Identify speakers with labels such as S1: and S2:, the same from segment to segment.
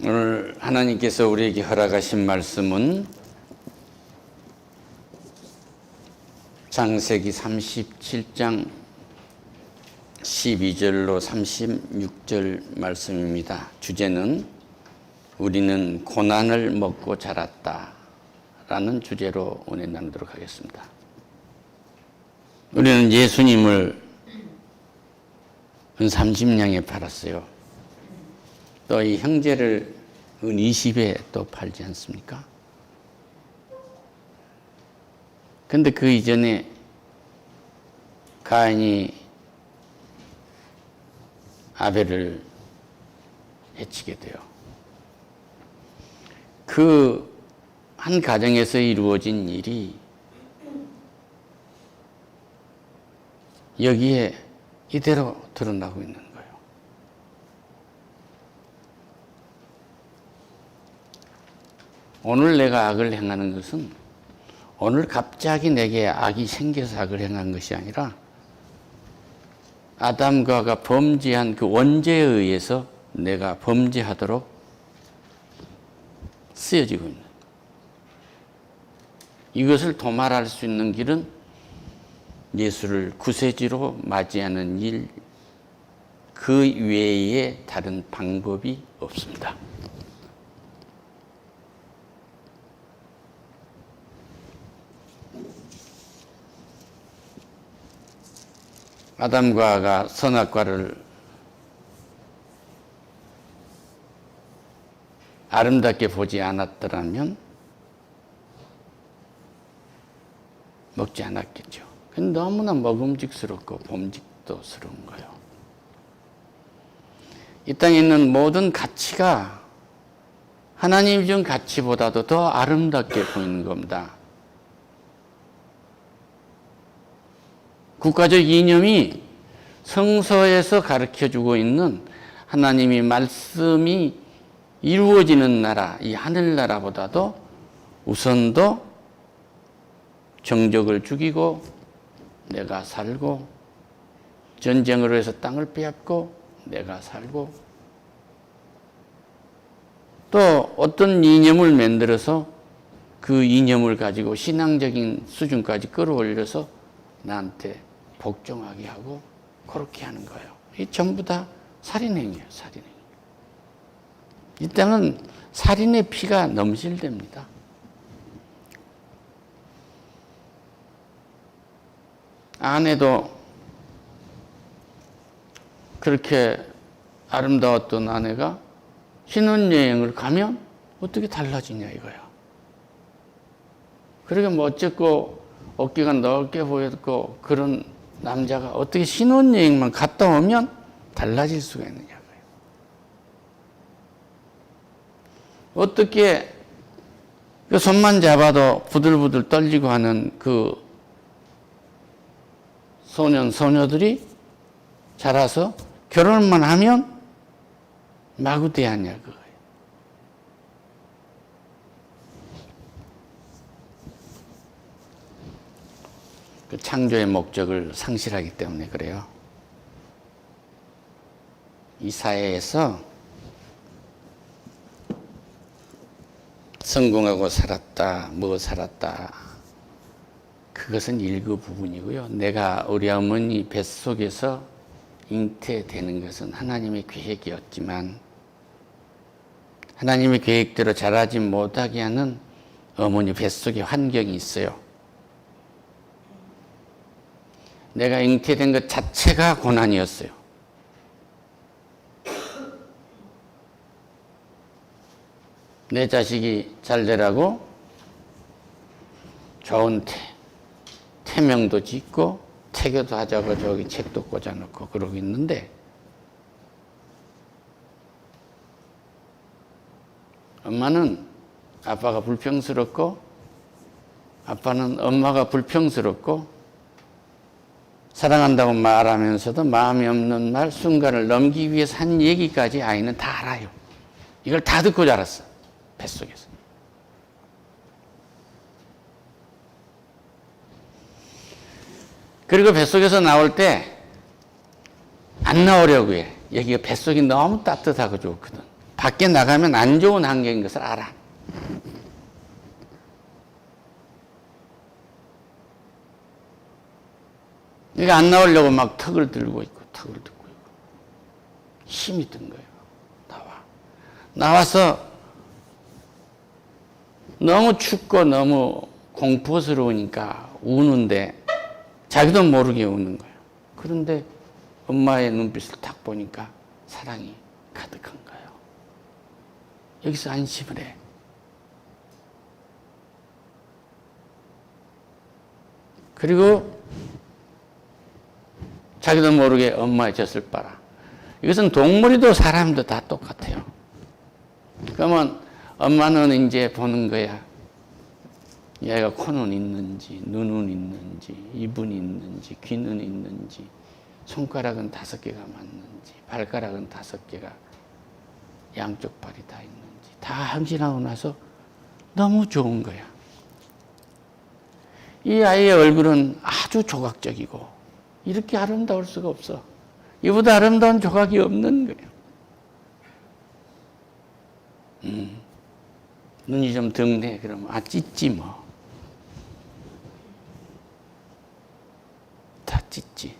S1: 오늘 하나님께서 우리에게 허락하신 말씀은 창세기 37장 12절로 36절 말씀입니다. 주제는 우리는 고난을 먹고 자랐다 라는 주제로 오늘 나누도록 하겠습니다. 우리는 예수님을 은 30냥에 팔았어요. 또 이 형제를 은 20에 또 팔지 않습니까? 근데 그 이전에 가인이 아벨을 해치게 돼요. 그 한 가정에서 이루어진 일이 여기에 이대로 드러나고 있는 거예요. 오늘 내가 악을 행하는 것은 오늘 갑자기 내게 악이 생겨서 악을 행한 것이 아니라 아담과 하와가 범죄한 그 원죄에 의해서 내가 범죄하도록 쓰여지고 있는 거예요. 이것을 도말할 수 있는 길은 예수를 구세주로 맞이하는 일, 그 외에 다른 방법이 없습니다. 아담과 하와가 선악과를 아름답게 보지 않았더라면 먹지 않았겠죠. 근데 너무나 먹음직스럽고 범직도스러운 거예요. 이 땅에 있는 모든 가치가 하나님이 준 가치보다도 더 아름답게 보이는 겁니다. 국가적 이념이 성서에서 가르쳐주고 있는 하나님의 말씀이 이루어지는 나라, 이 하늘나라보다도 우선도 정적을 죽이고 내가 살고, 전쟁으로 해서 땅을 빼앗고 내가 살고, 또 어떤 이념을 만들어서 그 이념을 가지고 신앙적인 수준까지 끌어올려서 나한테 복종하게 하고 그렇게 하는 거예요. 이 전부 다 살인행위예요. 살인행위. 이 땅은 살인의 피가 넘실댑니다. 아내도 그렇게 아름다웠던 아내가 신혼여행을 가면 어떻게 달라지냐 이거야. 그러게 멋졌고 어깨가 넓게 보였고 그런 남자가 어떻게 신혼여행만 갔다 오면 달라질 수가 있느냐고요. 어떻게 그 손만 잡아도 부들부들 떨리고 하는 그 소년, 소녀들이 자라서 결혼만 하면 마구 대하냐 그거예요. 그 창조의 목적을 상실하기 때문에 그래요. 이 사회에서 성공하고 살았다, 뭐 살았다, 그것은 일부 부분이고요. 내가 우리 어머니 뱃속에서 잉태되는 것은 하나님의 계획이었지만 하나님의 계획대로 자라지 못하게 하는 어머니 뱃속의 환경이 있어요. 내가 잉태된 것 자체가 고난이었어요. 내 자식이 잘 되라고 좋은 태명도 짓고 태교도 하자고 저기 책도 꽂아놓고 그러고 있는데 엄마는 아빠가 불평스럽고 아빠는 엄마가 불평스럽고 사랑한다고 말하면서도 마음이 없는 말 순간을 넘기기 위해서 한 얘기까지 아이는 다 알아요. 이걸 다 듣고 자랐어. 뱃속에서. 그리고 뱃속에서 나올 때 안 나오려고 해. 여기가 뱃속이 너무 따뜻하고 좋거든. 밖에 나가면 안 좋은 환경인 것을 알아. 그러니까 안 나오려고 막 턱을 들고 있고 턱을 들고 있고 힘이 든 거예요. 나와서 너무 춥고 너무 공포스러우니까 우는데 자기도 모르게 우는 거예요. 그런데 엄마의 눈빛을 딱 보니까 사랑이 가득한 거예요. 여기서 안심을 해. 그리고 자기도 모르게 엄마의 젖을 빨아. 이것은 동물이도 사람도 다 똑같아요. 그러면 엄마는 이제 보는 거야. 얘가 코는 있는지, 눈은 있는지, 입은 있는지, 귀는 있는지, 손가락은 5개가 맞는지, 발가락은 5개가 양쪽 발이 다 있는지 다 확인하고 나서 너무 좋은 거야. 이 아이의 얼굴은 아주 조각적이고 이렇게 아름다울 수가 없어. 이보다 아름다운 조각이 없는 거예요. 눈이 좀 덩네. 그러면 찢지 뭐. 다 찢지.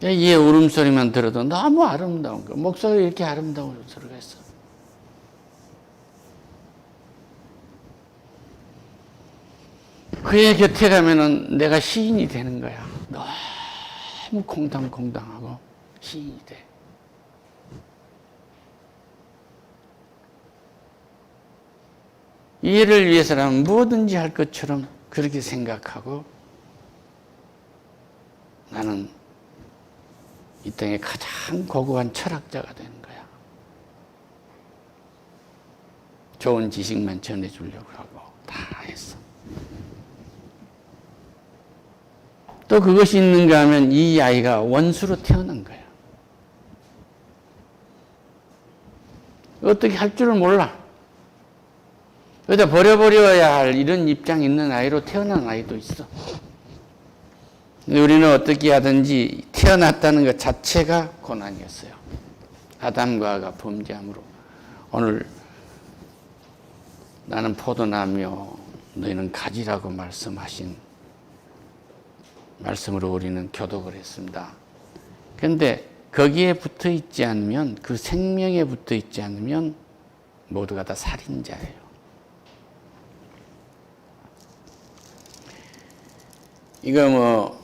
S1: 얘 울음소리만 들어도 너무 아름다운 거. 목소리 이렇게 아름다운 소리가 있어. 그의 곁에 가면은 내가 시인이 되는 거야. 너무 콩당콩당하고 시인이 돼. 얘를 위해서라면 뭐든지 할 것처럼 그렇게 생각하고 나는 이 땅에 가장 고고한 철학자가 되는 거야. 좋은 지식만 전해주려고 하고 다 했어. 또 그것이 있는가 하면 이 아이가 원수로 태어난 거야. 어떻게 할 줄을 몰라. 그러다 버려버려야 할 이런 입장이 있는 아이로 태어난 아이도 있어. 우리는 어떻게 하든지 태어났다는 것 자체가 고난이었어요. 아담과 하와가 범죄함으로 오늘 나는 포도나무요 너희는 가지라고 말씀하신 말씀으로 우리는 교독을 했습니다. 그런데 거기에 붙어 있지 않으면 그 생명에 붙어 있지 않으면 모두가 다 살인자예요. 이거 뭐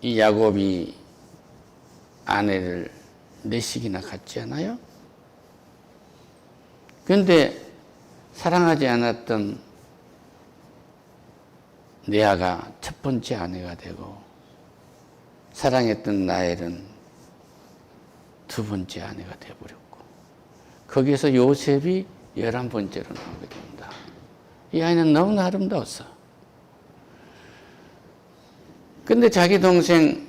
S1: 이 야곱이 아내를 4씩이나 갖지 않아요? 그런데 사랑하지 않았던 레아가 첫 번째 아내가 되고 사랑했던 라헬은 2번째 아내가 되어버렸고 거기에서 요셉이 11번째로 나오게 됩니다. 이 아이는 너무나 아름다웠어. 근데 자기 동생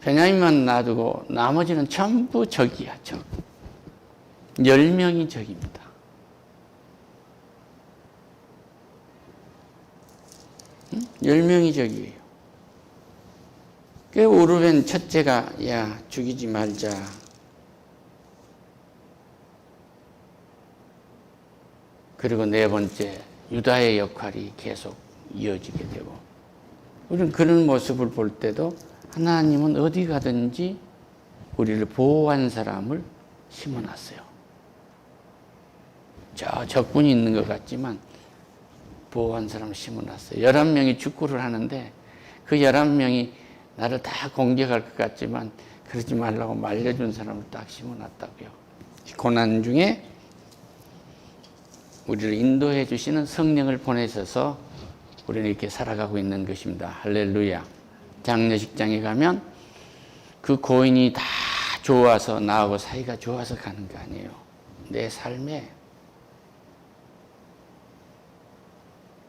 S1: 베냐민만 놔두고 나머지는 전부 적이야, 적. 10명이 적입니다. 응? 10명이 적이에요. 그 우르벤 첫째가 야 죽이지 말자. 그리고 4번째 유다의 역할이 계속 이어지게 되고 우리는 그런 모습을 볼 때도 하나님은 어디 가든지 우리를 보호한 사람을 심어놨어요. 저 적군이 있는 것 같지만 보호한 사람을 심어놨어요. 11명이 축구를 하는데 그 11명이 나를 다 공격할 것 같지만 그러지 말라고 말려준 사람을 딱 심어놨다고요. 고난 중에 우리를 인도해 주시는 성령을 보내셔서 우리는 이렇게 살아가고 있는 것입니다. 할렐루야. 장례식장에 가면 그 고인이 다 좋아서 나하고 사이가 좋아서 가는 거 아니에요. 내 삶에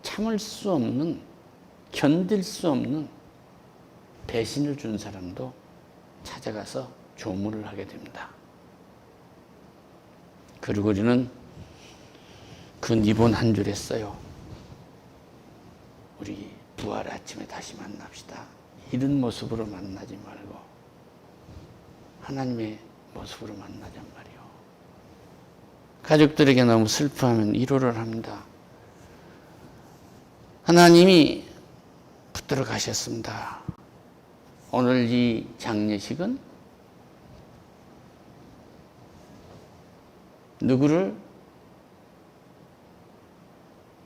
S1: 참을 수 없는, 견딜 수 없는 배신을 준 사람도 찾아가서 조문을 하게 됩니다. 그리고 우리는 그 니본 한 줄 했어요. 우리 부활 아침에 다시 만납시다. 이런 모습으로 만나지 말고 하나님의 모습으로 만나잔 말이요. 가족들에게 너무 슬퍼하면 위로를 합니다. 하나님이 붙들어 가셨습니다. 오늘 이 장례식은 누구를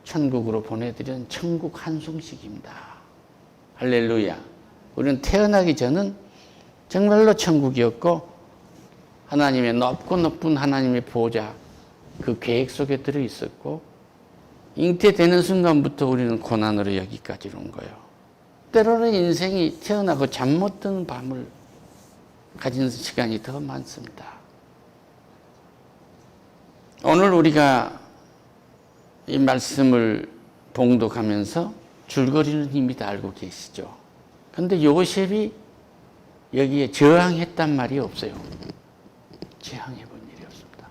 S1: 천국으로 보내드린 천국 환송식입니다. 할렐루야. 우리는 태어나기 전은 정말로 천국이었고 하나님의 높고 높은 하나님의 보좌 그 계획 속에 들어있었고 잉태되는 순간부터 우리는 고난으로 여기까지 온 거예요. 때로는 인생이 태어나고 잠 못 드는 밤을 가진 시간이 더 많습니다. 오늘 우리가 이 말씀을 봉독하면서 줄거리는 이미 다 알고 계시죠. 그런데 요셉이 여기에 저항했단 말이 없어요. 저항해 본 일이 없습니다.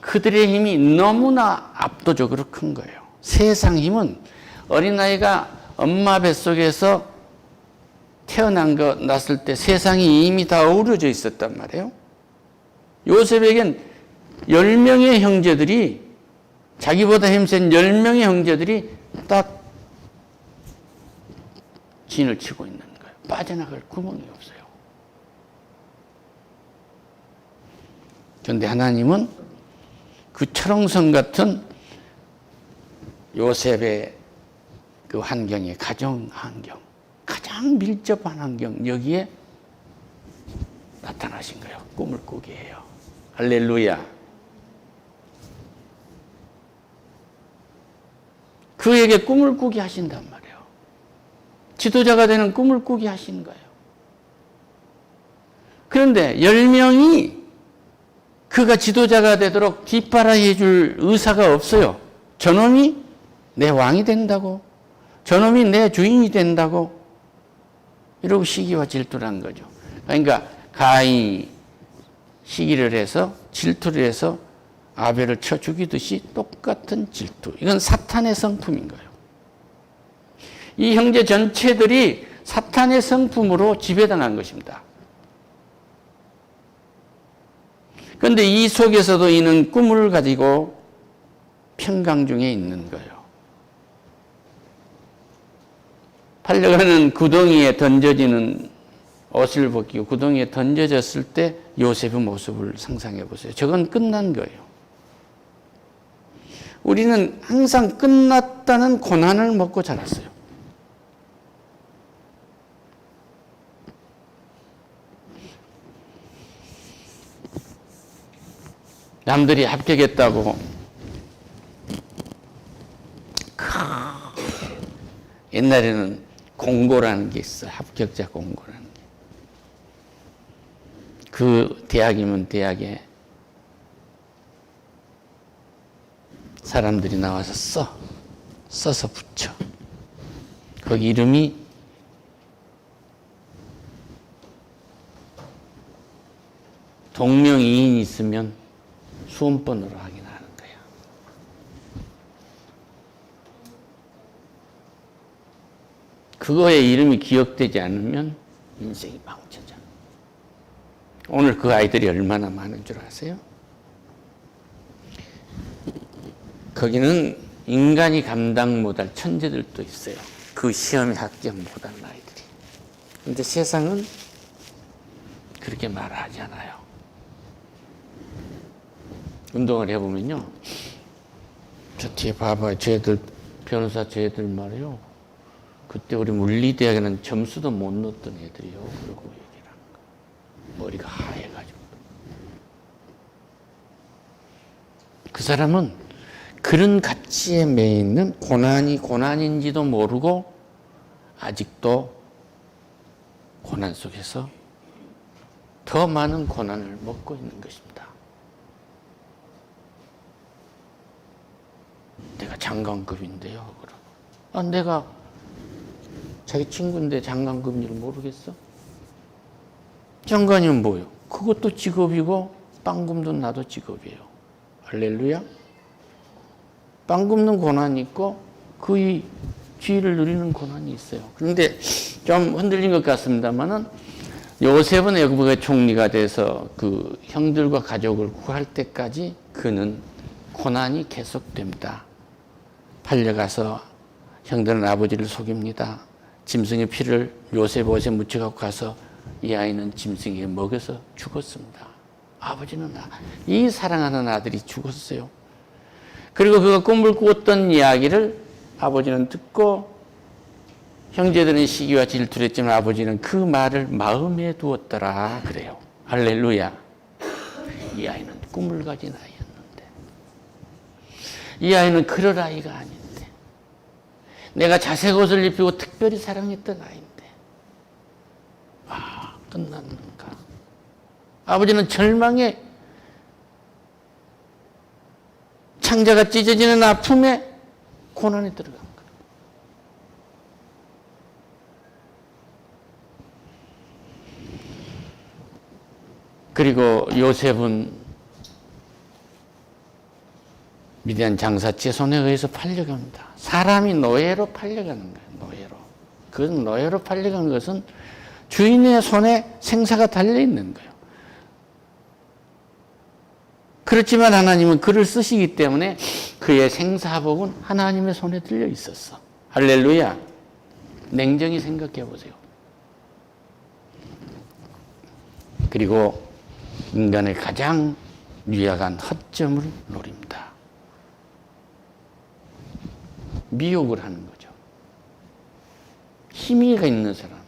S1: 그들의 힘이 너무나 압도적으로 큰 거예요. 세상 힘은 어린아이가 엄마 뱃속에서 났을 때 세상이 이미 다 어우러져 있었단 말이에요. 요셉에겐 10명의 형제들이 자기보다 힘센 10명의 형제들이 딱 진을 치고 있는 거예요. 빠져나갈 구멍이 없어요. 그런데 하나님은 그 철옹성 같은 요셉의 그 환경에 가정 환경, 가장 밀접한 환경 여기에 나타나신 거예요. 꿈을 꾸게 해요. 할렐루야. 그에게 꿈을 꾸게 하신단 말이에요. 지도자가 되는 꿈을 꾸게 하신 거예요. 그런데 10명이 그가 지도자가 되도록 뒷바라해 줄 의사가 없어요. 저놈이 내 왕이 된다고, 저놈이 내 주인이 된다고 이러고 시기와 질투를 한 거죠. 그러니까 가인이 시기를 해서 질투를 해서 아벨을 쳐 죽이듯이 똑같은 질투. 이건 사탄의 성품인 거예요. 이 형제 전체들이 사탄의 성품으로 지배당한 것입니다. 그런데 이 속에서도 이는 꿈을 가지고 평강 중에 있는 거예요. 팔려가는 구덩이에 던져지는 옷을 벗기고 구덩이에 던져졌을 때 요셉의 모습을 상상해 보세요. 저건 끝난 거예요. 우리는 항상 끝났다는 고난을 먹고 자랐어요. 남들이 합격했다고 옛날에는 공고라는 게 있어. 합격자 공고라는 게. 그 대학이면 대학에 사람들이 나와서 써서 붙여. 거기 이름이 동명이인이 있으면 수험번호로 확인하는 거야. 그거에 이름이 기억되지 않으면 인생이 망쳐져. 오늘 그 아이들이 얼마나 많은 줄 아세요? 거기는 인간이 감당 못할 천재들도 있어요. 그 시험에 합격 못한 아이들이. 그런데 세상은 그렇게 말하지 않아요. 운동을 해보면요. 저 뒤에 봐봐요. 쟤들, 변호사 쟤들 말이요. 그때 우리 물리대학에는 점수도 못 넣었던 애들이요. 그러고 얘기를 하는 거예요. 머리가 하얘가지고. 그 사람은 그런 가치에 매여 있는 고난이 고난인지도 모르고 아직도 고난 속에서 더 많은 고난을 먹고 있는 것입니다. 내가 장관급인데요. 그러고. 내가 자기 친구인데 장관급인 줄 모르겠어? 장관이면 뭐예요? 그것도 직업이고 빵 굽는 나도 직업이에요. 할렐루야. 빵 굽는 고난이 있고 그의 지위를 누리는 고난이 있어요. 그런데 좀 흔들린 것 같습니다만은 요셉은 애굽의 총리가 돼서 그 형들과 가족을 구할 때까지 그는 고난이 계속됩니다. 팔려가서 형들은 아버지를 속입니다. 짐승의 피를 요셉 옷에 묻혀갖고 가서 이 아이는 짐승에게 먹여서 죽었습니다. 아버지는 이 사랑하는 아들이 죽었어요. 그리고 그가 꿈을 꾸었던 이야기를 아버지는 듣고 형제들은 시기와 질투를 했지만 아버지는 그 말을 마음에 두었더라 그래요. 할렐루야. 이 아이는 꿈을 가진 아이였는데, 이 아이는 그럴 아이가 아닌데, 내가 자색 옷을 입히고 특별히 사랑했던 아이인데 끝났는가. 아버지는 절망에, 창자가 찢어지는 아픔에 고난에 들어간 거예요. 그리고 요셉은 미디안 장사치의 손에 의해서 팔려갑니다. 사람이 노예로 팔려가는 거예요. 노예로. 그 노예로 팔려간 것은 주인의 손에 생사가 달려있는 거예요. 그렇지만 하나님은 그를 쓰시기 때문에 그의 생사복은 하나님의 손에 들려 있었어. 할렐루야. 냉정히 생각해 보세요. 그리고 인간의 가장 유약한 허점을 노립니다. 미혹을 하는 거죠. 힘이가 있는 사람,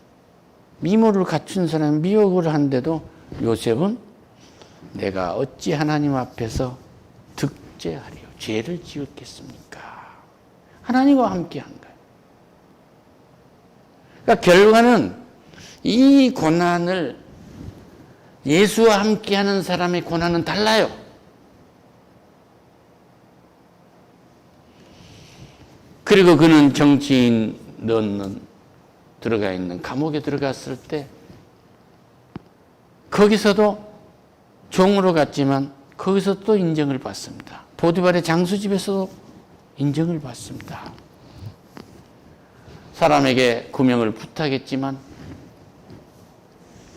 S1: 미모를 갖춘 사람 미혹을 하는데도 요셉은 내가 어찌 하나님 앞에서 득죄하리요? 죄를 지었겠습니까? 하나님과 함께 한 거예요. 그러니까 결과는 이 고난을, 예수와 함께 하는 사람의 고난은 달라요. 그리고 그는 정치인 넣는 들어가 있는 감옥에 들어갔을 때 거기서도 종으로 갔지만 거기서 또 인정을 받습니다. 보디발의 장수집에서도 인정을 받습니다. 사람에게 구명을 부탁했지만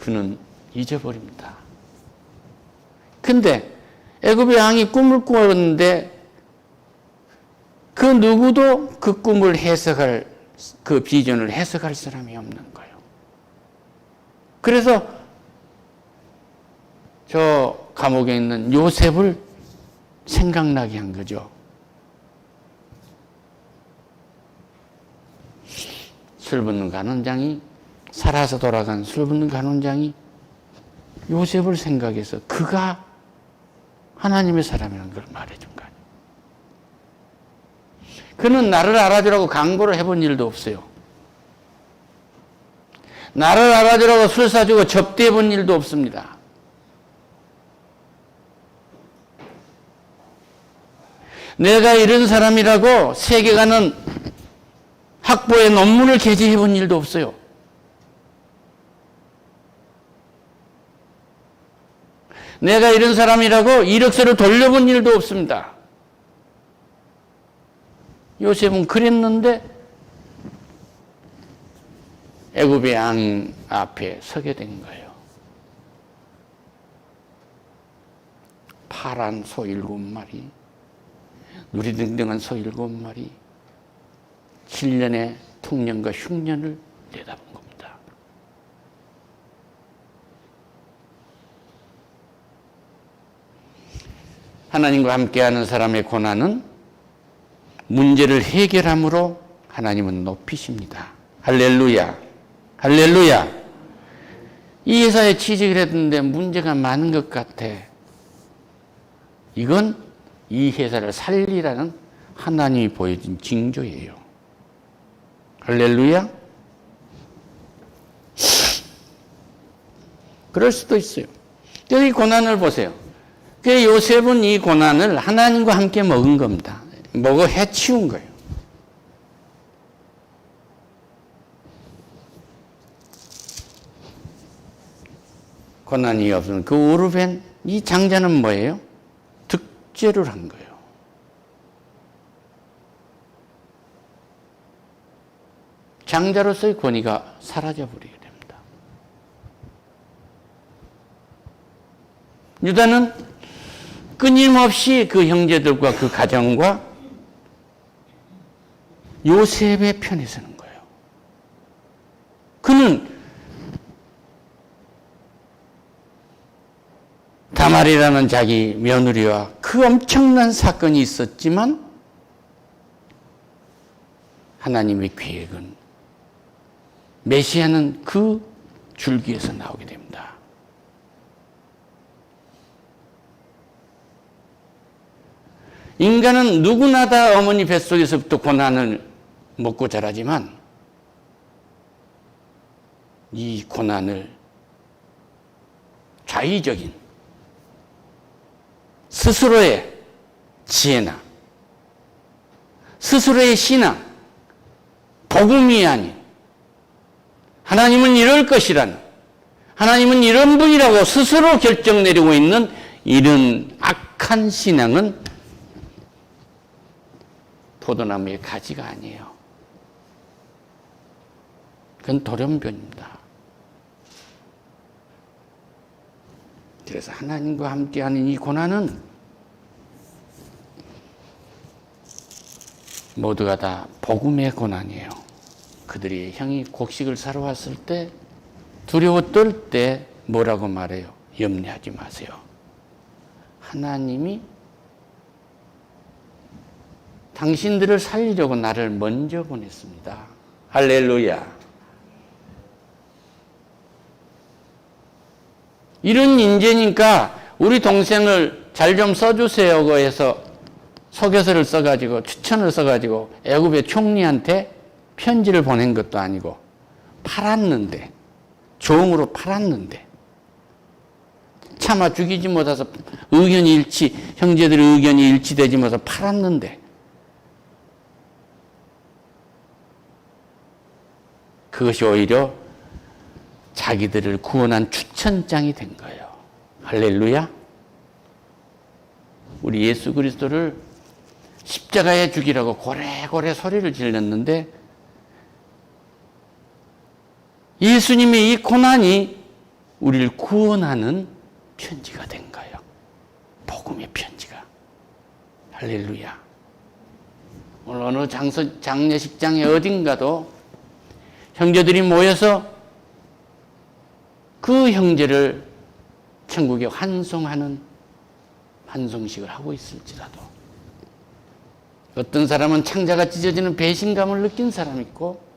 S1: 그는 잊어버립니다. 근데 애굽의 왕이 꿈을 꾸었는데 그 누구도 그 꿈을 해석할, 그 비전을 해석할 사람이 없는 거예요. 그래서 저 감옥에 있는 요셉을 생각나게 한 거죠. 술 붓는 간원장이, 살아서 돌아간 술 붓는 간원장이 요셉을 생각해서 그가 하나님의 사람이라는 걸 말해준 거 아니에요. 그는 나를 알아주라고 강구를 해본 일도 없어요. 나를 알아주라고 술 사주고 접대해 본 일도 없습니다. 내가 이런 사람이라고 세계가는 학보에 논문을 게재해 본 일도 없어요. 내가 이런 사람이라고 이력서를 돌려본 일도 없습니다. 요셉은 그랬는데 애굽의 왕 앞에 서게 된 거예요. 파란 소 7마리, 누리등등한 소 7마리, 7년의 통년과 흉년을 내다본 겁니다. 하나님과 함께하는 사람의 고난은 문제를 해결함으로 하나님은 높이십니다. 할렐루야. 할렐루야. 이 회사에 취직을 했는데 문제가 많은 것 같아. 이건 이 회사를 살리라는 하나님이 보여준 징조예요. 할렐루야. 그럴 수도 있어요. 이 고난을 보세요. 그 요셉은 이 고난을 하나님과 함께 먹은 겁니다. 먹어 해치운 거예요. 고난이 없으면 그 오르벤 이 장자는 뭐예요? 억제를 한 거예요. 장자로서의 권위가 사라져버리게 됩니다. 유다는 끊임없이 그 형제들과 그 가정과 요셉의 편에 서는 거예요. 그는 다말이라는 자기 며느리와 그 엄청난 사건이 있었지만 하나님의 계획은 메시아는 그 줄기에서 나오게 됩니다. 인간은 누구나 다 어머니 뱃속에서부터 고난을 먹고 자라지만 이 고난을 자의적인 스스로의 지혜나 스스로의 신앙, 복음이 아닌 하나님은 이럴 것이라는, 하나님은 이런 분이라고 스스로 결정 내리고 있는 이런 악한 신앙은 포도나무의 가지가 아니에요. 그건 돌연변입니다. 그래서 하나님과 함께하는 이 고난은 모두가 다 복음의 고난이에요. 그들이 형이 곡식을 사러 왔을 때 두려워 떨 때 뭐라고 말해요? 염려하지 마세요. 하나님이 당신들을 살리려고 나를 먼저 보냈습니다. 할렐루야. 이런 인재니까 우리 동생을 잘 좀 써주세요. 해서 소개서를 써가지고 추천을 써가지고 애굽의 총리한테 편지를 보낸 것도 아니고 팔았는데, 종으로 팔았는데 차마 죽이지 못해서 형제들의 의견이 일치되지 못해서 팔았는데 그것이 오히려 자기들을 구원한 추천장이 된 거예요. 할렐루야. 우리 예수 그리스도를 십자가에 죽이라고 고래고래 소리를 질렀는데 예수님의 이 고난이 우리를 구원하는 편지가 된 거예요. 복음의 편지가. 할렐루야. 오늘 어느 장례식장에 어딘가도 형제들이 모여서 그 형제를 천국에 환송하는 환송식을 하고 있을지라도 어떤 사람은 창자가 찢어지는 배신감을 느낀 사람이 있고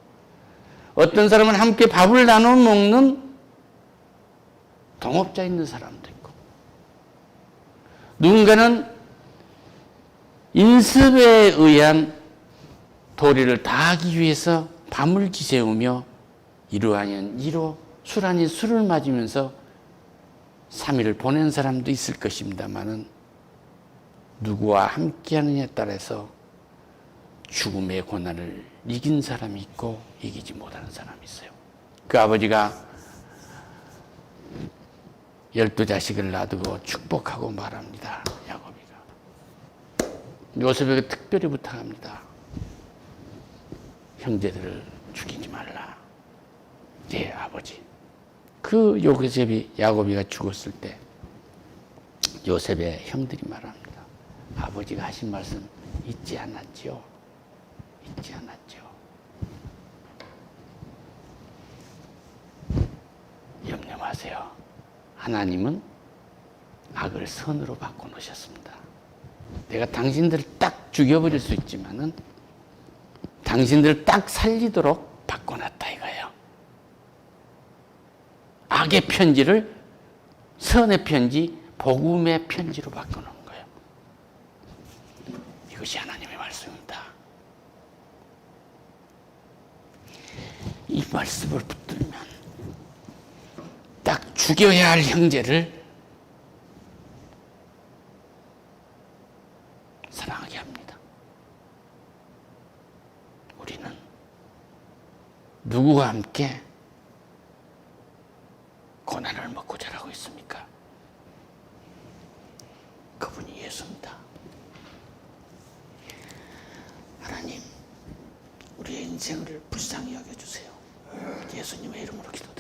S1: 어떤 사람은 함께 밥을 나눠 먹는 동업자 있는 사람도 있고 누군가는 인습에 의한 도리를 다하기 위해서 밤을 지새우며 이루 아닌 이루 술 아닌 술을 맞으면서 3일을 보낸 사람도 있을 것입니다만은 누구와 함께하느냐에 따라서 죽음의 고난을 이긴 사람이 있고 이기지 못하는 사람이 있어요. 그 아버지가 12자식을 놔두고 축복하고 말합니다. 야곱이가. 요셉에게 특별히 부탁합니다. 형제들을 죽이지 말라. 예, 아버지. 그 야곱이가 죽었을 때 요셉의 형들이 말합니다. 아버지가 하신 말씀 잊지 않았지요? 잊지 않았죠. 염려 마세요. 하나님은 악을 선으로 바꿔놓으셨습니다. 내가 당신들을 딱 죽여버릴 수 있지만은 당신들을 딱 살리도록 바꿔놨다 이거예요. 악의 편지를 선의 편지, 복음의 편지로 바꿔놓은 거예요. 이것이 하나님의 말씀입니다. 이 말씀을 붙들면 딱 죽여야 할 형제를 사랑하게 합니다. 우리는 누구와 함께 고난을 먹고 자라고 있습니까? 그분이 기도했습니다. 하나님, 우리의 인생을 불쌍히 여겨주세요. 예수님의 이름으로 기도.